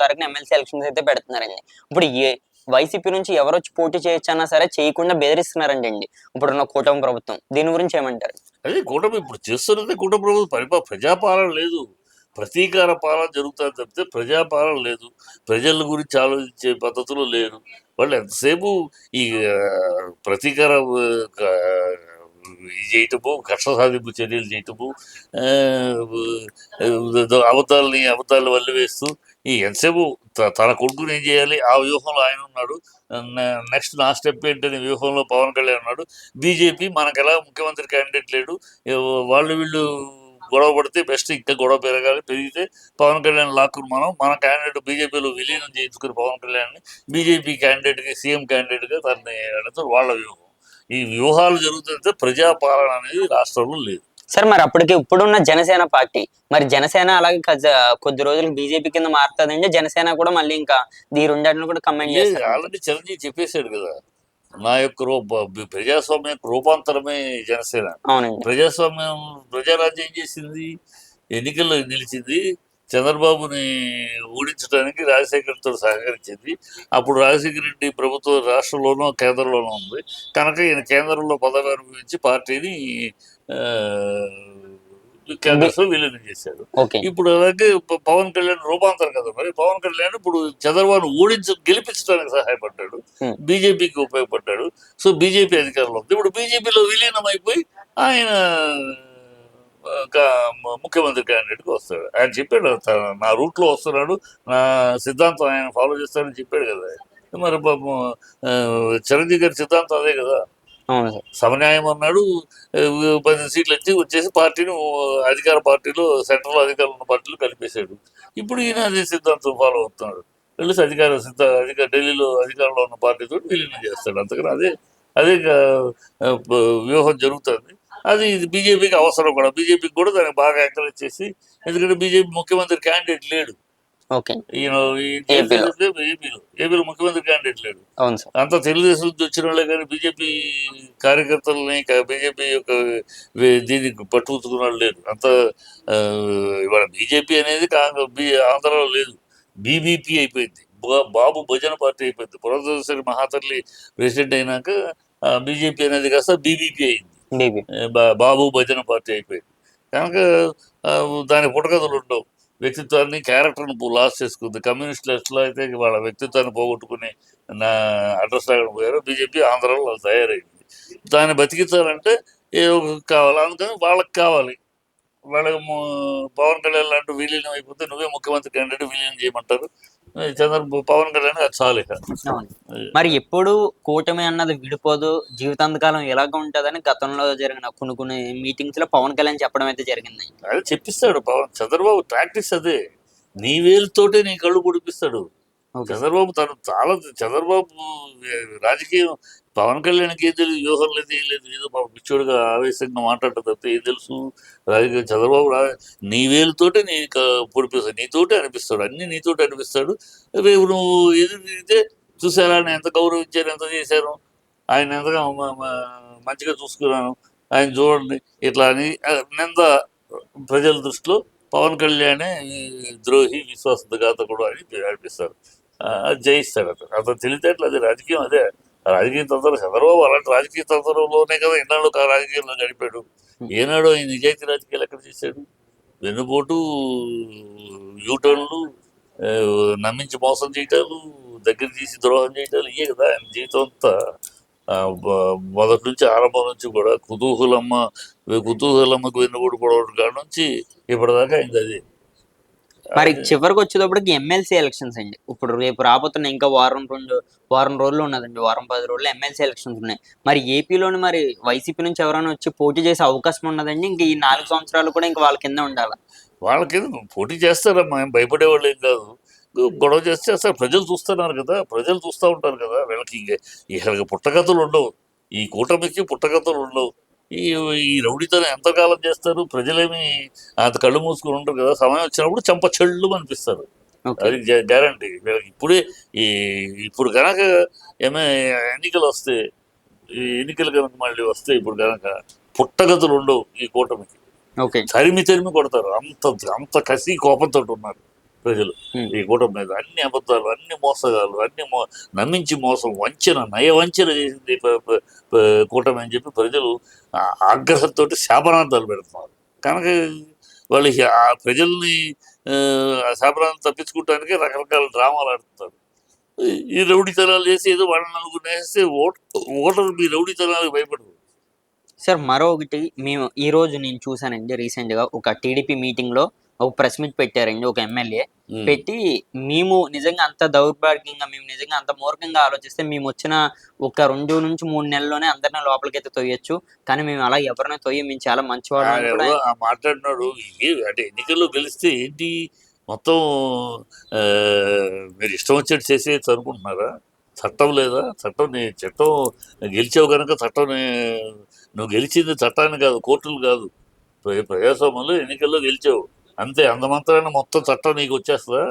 తారీఖున MLC elections అయితే పెడుతున్నారండి. ఇప్పుడు వైసీపీ నుంచి ఎవరొచ్చి పోటీ చేయొచ్చన్నా సరే చేయకుండా బెదిరిస్తున్నారండి ఇప్పుడున్న కూటమి ప్రభుత్వం. దీని గురించి ఏమంటారు? అదే కూటమి ఇప్పుడు చేస్తున్నది కూటమి ప్రభుత్వం ప్రజాపాలన లేదు. ప్రతీకార పాలన జరుగుతుంది తప్పితే ప్రజాపాలన లేదు. ప్రజల గురించి ఆలోచించే పద్ధతులు లేరు. వాళ్ళు ఎంతసేపు ఈ ప్రతీకార ఇది చేయటము, కష్ట సాధింపు చర్యలు చేయటము, అబద్ధాలు వల్లి వేస్తూ ఎంతసేపు తన కొడుకుని ఏం చేయాలి ఆ వ్యూహంలో ఆయన ఉన్నాడు. నెక్స్ట్ నా స్టెప్ ఏంటనే వ్యూహంలో పవన్ కళ్యాణ్ ఉన్నాడు. బీజేపీ మనకెలా ముఖ్యమంత్రి క్యాండిడేట్ లేడు, వీళ్ళు గొడవ పడితే బెస్ట్, ఇంకా గొడవ పెరిగితే పవన్ కళ్యాణ్ లాక్కుని మన క్యాండిడేట్ బీజేపీలో విలీనం చేయించుకుని పవన్ కళ్యాణ్ని బీజేపీ క్యాండిడేట్గా సీఎం క్యాండిడేట్గా తనని వాళ్ళ వ్యూహం. ఈ వ్యూహాలు జరుగుతుంటే ప్రజాపాలన అనేది రాష్ట్రంలో లేదు. సార్ మరి అప్పటికి ఇప్పుడున్న జనసేన పార్టీ, మరి జనసేన అలాగే కొద్ది రోజులు బీజేపీ కింద మారుతుందండి. జనసేన కూడా మళ్ళీ ఇంకా ఈ రెండాటిని కూడా కమెంట్ చేస్తారు. ఆల్రెడీ చిరంజీవి చెప్పేశాడు కదా, నా యొక్క ప్రజాస్వామ్య రూపాంతరమే జనసేన. ప్రజాస్వామ్యం ప్రజారాజ్యం ఏం చేసింది? ఎన్నికల్లో నిలిచింది. చంద్రబాబుని ఓడించడానికి రాజశేఖర్తో సహకరించింది. అప్పుడు రాజశేఖర రెడ్డి ప్రభుత్వం రాష్ట్రంలోనూ కేంద్రంలోనూ ఉంది కనుక ఈయన కేంద్రంలో పదవి అనుభవించి పార్టీని కాంగ్రెస్ లో విలీనం చేశాడు. ఇప్పుడు అలాగే పవన్ కళ్యాణ్ రూపాంతరం కదా, మరి పవన్ కళ్యాణ్ ఇప్పుడు చంద్రబాబు గెలిపించడానికి సహాయపడ్డాడు, బీజేపీకి ఉపయోగపడ్డాడు. సో బీజేపీ అధికారంలో ఉంది. ఇప్పుడు బీజేపీలో విలీనం అయిపోయి ఆయన ముఖ్యమంత్రి క్యాండిడేట్గా వస్తాడు. ఆయన చెప్పాడు నా రూట్లో వస్తున్నాడు, నా సిద్ధాంతం ఆయన ఫాలో చేస్తాడని చెప్పాడు కదా. మరి చిరంజీవి గారి సిద్ధాంతం అదే కదా, సమన్యాయం అన్నాడు. 10 సీట్లు వచ్చేసి పార్టీని అధికార పార్టీలో సెంట్రల్ అధికారులు ఉన్న పార్టీలు కలిపేశాడు. ఇప్పుడు ఈయన అదే సిద్ధాంతం ఫాలో అవుతున్నాడు. వెళ్ళేసి ఢిల్లీలో అధికారంలో ఉన్న పార్టీతో విలీనం చేస్తాడు. అంతకని అదే వ్యూహం జరుగుతుంది. అది బీజేపీకి అవసరం కూడా. బీజేపీకి కూడా దానికి బాగా ఎంకరేజ్ చేసి, ఎందుకంటే బీజేపీ ముఖ్యమంత్రి క్యాండిడేట్ లేడు. ఏపీలో ముఖ్యమంత్రి క్యాండిడేట్ లేడు. అంత తెలుగుదేశం నుంచి వచ్చిన వాళ్ళే కానీ బీజేపీ కార్యకర్తలని బీజేపీ యొక్క దీనికి పట్టుకున్న వాళ్ళు లేరు. అంత ఇవాళ బీజేపీ అనేది ఆంధ్రలో లేదు, బీబీపీ అయిపోయింది. బాబు భజన పార్టీ అయిపోయింది. పురంధరేశ్వరి మహాతల్లి ప్రెసిడెంట్ అయినాక బీజేపీ అనేది కాస్త బీబీపీ అయింది, బాబు భజన పార్టీ అయిపోయింది. కనుక దాని పుట్టగతులు ఉండవు. వ్యక్తిత్వాన్ని, క్యారెక్టర్ని లాస్ చేసుకుంది. కమ్యూనిస్టులు ఎట్లా అయితే వాళ్ళ వ్యక్తిత్వాన్ని పోగొట్టుకుని అడ్రస్ లాగా పోయారో బీజేపీ ఆంధ్రలో వాళ్ళు తయారైంది. దాన్ని బతికించాలంటే ఏదో కావాలి. అందుకని వాళ్ళకి కావాలి. వాళ్ళకి పవన్ కళ్యాణ్ లాంటి విలీనం అయిపోతే నువ్వే ముఖ్యమంత్రి క్యాండిడేట్ విలీనం చేయమంటారు. పవన్ కళ్యాణ్ అది చాలు. మరి ఎప్పుడు కూటమి అన్నది విడిపోదు, జీవితాంతకాలం ఎలాగ ఉంటదని గతంలో జరిగిన కొన్ని మీటింగ్స్ లో పవన్ కళ్యాణ్ చెప్పడం అయితే జరిగింది. అది చెప్పిస్తాడు చంద్రబాబు ప్రాక్టీస్ అదే. నీ వేలుతోటే నీ కళ్ళు పొడిపిస్తాడు చంద్రబాబు. చంద్రబాబు రాజకీయం పవన్ కళ్యాణ్కి ఏం తెలియదు, వ్యూహం లేదు, ఏం లేదు. ఏదో పిచ్చోడుగా ఆవేశంగా మాట్లాడటం తప్పితే ఏం తెలుసు రాజకీయం? చంద్రబాబు నీ వేలుతోటే నీ పొడిపిస్తాడు, నీతోటే అనిపిస్తాడు, అన్ని నీతోటి అనిపిస్తాడు. రేపు నువ్వు ఎదురు తిరిగితే చూసారా ఆయన ఎంత గౌరవించారు, ఎంత చేశాను, ఆయన ఎంతగా మంచిగా చూసుకున్నాను, ఆయన చూడండి ఇట్లా అని నింద ప్రజల దృష్టిలో పవన్ కళ్యాణే ద్రోహి, విశ్వాసఘాతకుడు అని అనిపిస్తారు. జయిస్తాడు అతను తెలివితేటలు. అదే రాజకీయం, అదే రాజకీయ తంత్రం. చంద్రబాబు అలాంటి రాజకీయ తంత్రంలోనే కదా ఇన్నాళ్ళు రాజకీయంలో గడిపాడు. ఏనాడో ఈ నిజాయితీ రాజకీయాలు ఎక్కడ చేశాడు? వెన్నుపోటు, యూటర్న్లు, నమ్మించి మోసం చేయటాలు, దగ్గర తీసి ద్రోహం చేయటాలు, ఇవే కదా ఆయన జీవితం అంతా. మొదటి నుంచి ఆరంభం నుంచి కూడా కుతూహలమ్మకు వెన్నుపోటు పొడవడం కాడ నుంచి ఇప్పటిదాకా అయింది అదే. మరి చివరికి వచ్చేటప్పటికి ఎమ్మెల్సీ ఎలక్షన్స్ అండి. ఇప్పుడు రేపు రాబోతున్న ఇంకా వారం రోజులు ఉన్నదండి, వారం 10 రోజులు ఎమ్మెల్సీ ఎలక్షన్స్ ఉన్నాయి. మరి ఏపీలోని మరి వైసీపీ నుంచి ఎవరైనా వచ్చి పోటీ చేసే అవకాశం ఉన్నదండి? ఇంక ఈ 4 సంవత్సరాలు కూడా ఇంకా వాళ్ళ కింద ఉండాలి. వాళ్ళ కింద పోటీ చేస్తారమ్మా, భయపడేవాళ్ళు ఏం కాదు. గొడవ చేస్తే అసలు ప్రజలు చూస్తున్నారు కదా, ప్రజలు చూస్తూ ఉంటారు కదా. వీళ్ళకి ఇక పుట్టగతులు ఉండవు, ఈ కూటమికి పుట్టగతులు ఉండవు. ఈ రౌడీతనం ఎంతకాలం చేస్తారు? ప్రజలేమి అంత కళ్ళు మూసుకుని ఉంటారు కదా. సమయం వచ్చినప్పుడు చెళ్ళు అనిపిస్తారు, అది గ్యారంటీ. ఇప్పుడు కనుక ఎన్నికలు వస్తే, ఈ ఎన్నికలు కనుక మళ్ళీ వస్తే ఇప్పుడు కనుక పుట్టగతులు ఉండవు ఈ కూటమికి. తరిమి కొడతారు. అంత కసి కోపంతో ఉన్నారు. ప్రజలు ఉమ్. ఈ కూటమి మీద. అన్ని అబద్ధాలు, అన్ని మోసగాలు, నమ్మించి మోసం, నయవంచన చేసింది కూటమి అని చెప్పి ప్రజలు ఆగ్రహంతో శాపనార్థాలు పెడుతున్నారు. కనుక వాళ్ళకి ఆ ప్రజల్ని ఆ శాపనార్థం తప్పించుకోవడానికి రకరకాల డ్రామాలు ఆడుతున్నారు. ఈ రౌడీతనాలు చేసి ఏదో వాళ్ళ నలుగురు వేస్తే ఓటరు మీ రౌడీతనాలకు భయపడరు. సార్ మరొకటి, మేము ఈ రోజు నేను చూసానండి రీసెంట్ గా ఒక టీడీపీ మీటింగ్ లో ఒక ప్రెస్ మీట్ పెట్టారండి ఒక ఎమ్మెల్యే. పెట్టి మేము నిజంగా అంత దౌర్భాగ్యంగా, మేము నిజంగా అంత మూర్ఖంగా ఆలోచిస్తే మేము వచ్చిన ఒక 2 నుంచి 3 నెలల్లోనే అందరినీ లోపలికైతే తొయ్యొచ్చు, కానీ మేము అలా ఎవరిని తొయ్యం, మేము చాలా మంచివాళ్ళం అని కూడా ఎవరో ఆ మాట్లాడినాడు. అంటే ఎన్నికల్లో గెలిస్తే ఏంటి మొత్తం ఆ, మీరు ఇష్టం వచ్చేట్టు చేసేది అనుకుంటున్నారా? చట్టం లేదా? చట్టం గెలిచావు కనుక నువ్వు గెలిచింది చట్టాన్ని కాదు, కోర్టులు కాదు. ప్రజాస్వామ్యంలో ఎన్నికల్లో గెలిచావు అంతే. అంత మాత్రాన మొత్తం చట్టం నీకు వచ్చేస్తుందా?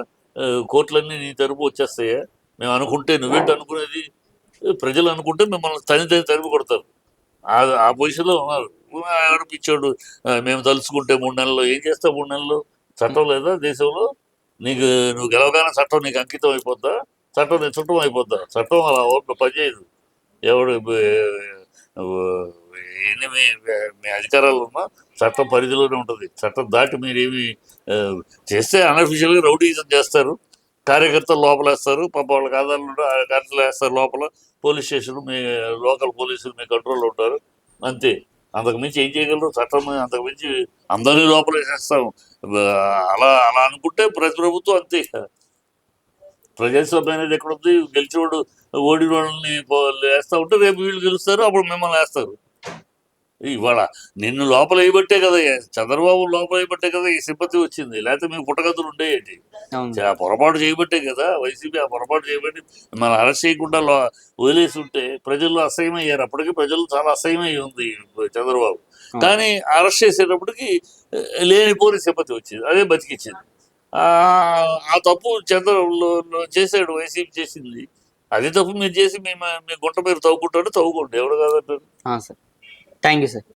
కోర్టులన్నీ నీ తరపు వచ్చేస్తాయా? మేము అనుకుంటే నువ్వేంటి అనుకునేది? ప్రజలు అనుకుంటే మిమ్మల్ని తరిమి కొడతారు. ఆ పొజిషన్లో ఉన్నారు. ఆడిపించాడు. మేము తలుచుకుంటే 3 నెలల్లో ఏం చేస్తావు? 3 నెలల్లో చట్టం లేదా దేశంలో? నువ్వు గెలవగానే చట్టం నీకు అంకితం అయిపోద్దా? చట్టం నీ చుట్టం అయిపోద్దా? చట్టం అలా పనిచేయదు. ఎవడు ఎన్ని మీ అధికారాలు ఉన్నా చట్టం పరిధిలోనే ఉంటుంది. చట్టం దాటి మీరేమి ఆ, చేస్తే అనఫిషియల్గా రౌడీజం చేస్తారు. కార్యకర్తలు లోపలేస్తారు, పాప వాళ్ళకి ఆధారాలు కార్యకర్తలు వేస్తారు లోపల. పోలీస్ స్టేషన్ మీ లోకల్ పోలీసులు మీ కంట్రోల్లో ఉంటారు అంతే. అంతకు మించి ఏం చేయగలరు? చట్టం అంతకు మించి అందరినీ లోపల వేసేస్తాం. అలా అలా అనుకుంటే ప్రతి ప్రభుత్వం అంతే. ప్రజాస్వామ్యం అనేది ఎక్కడుంది? గెలిచినోడు ఓడిన వాళ్ళని వేస్తా ఉంటే రేపు వీళ్ళు గెలుస్తారు, అప్పుడు మిమ్మల్ని వేస్తారు. ఇవాళ నిన్ను లోపల వేయబట్టే కదా, చంద్రబాబు లోపల వేయబట్టే కదా ఈ సింపతి వచ్చింది. లేకపోతే మీకు పుట్టగతులు ఉండేవి. అవును. ఆ పొరపాటు చేయబట్టే కదా వైసీపీ ఆ పొరపాటు చేయబట్టి మనం అరెస్ట్ చేయకుండా వదిలేసి ఉంటే ప్రజలు అసహ్యమయ్యారు. అప్పటికి ప్రజలు చాలా అసహ్యమై ఉంది చంద్రబాబు. కానీ అరెస్ట్ చేసేటప్పటికి లేనిపోని సింపతి వచ్చింది, అదే బతికిచ్చింది. ఆ తప్పు చేశాడు, వైసీపీ చేసింది. అదే తప్పు మీరు చేసి మీ గుంట మీరు తవ్వుకుంటాడు, తవ్వుకోండి, ఎవడు కాదంటారు. Sir, thank you sir.